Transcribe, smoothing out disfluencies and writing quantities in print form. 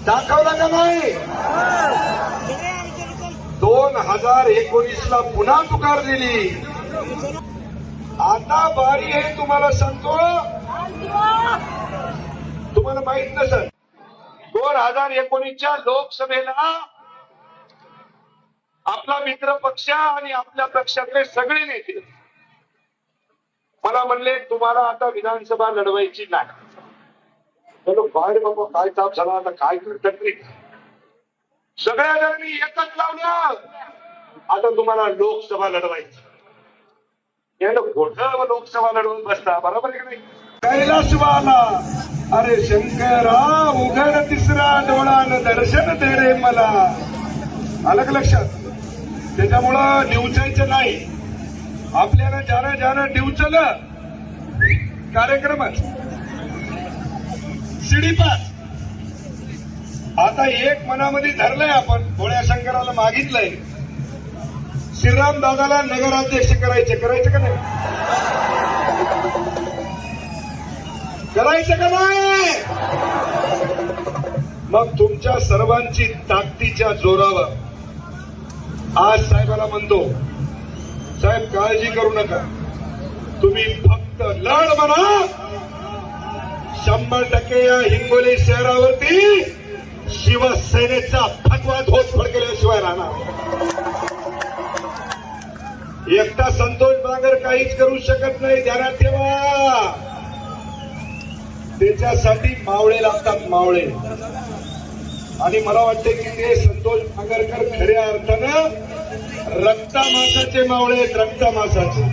दाखवला का नाही? 2019 ला पुन्हा तुकार दिली. आता बारी आहे. तुम्हाला सांगतो, तुम्हाला माहित नसेल, 2019च्या लोकसभेला आपला मित्र पक्ष आणि आपल्या पक्षातले सगळे नेते मला म्हणले तुम्हाला आता विधानसभा लढवायची नाही. चलो बाहेर बाबा, काय ताप झाला, आता काय करतात रे. सगळ्या जणांनी एकच लावलं, आता तुम्हाला लोकसभा लढवायची. यानं गोठं लोकसभा लढवून बसता, बरोबर आहे की नाही? कैलासवाला अरे शंकरा उघड तिसरा डोळान दर्शन दे रे मला. आलं का लक्षात? त्याच्यामुळं डिवचायचं नाही. आपल्याला ज्यानं ज्यानं डिवचलं कार्यक्रमात शिडीपास. आता एक मनामध्ये धरलंय आपण, भोळ्या शंकराला मागितलंय श्रीराम दादाला नगराध्यक्ष करायचं का नाही? करायचं का नाही? मग तुमच्या सर्वांची ताकदीच्या जोरावर आज साहेबाला म्हणतो, साहेब काळजी करू नका, तुम्ही फक्त लढ म्हणा. 100% या हिंगोली शहरावरती शिवसेनेचा फटवा धोत फडकल्याशिवाय राहणार. एकटा संतोष बागर काहीच करू शकत नाही, ध्यानात ठेवा. त्याच्यासाठी मावळे लागतात, मावळे. आणि मला वाटते की ते संतोष बागरकर खऱ्या अर्थानं रक्ता मासाचे मावळे आहेत, रक्ता मासाचे.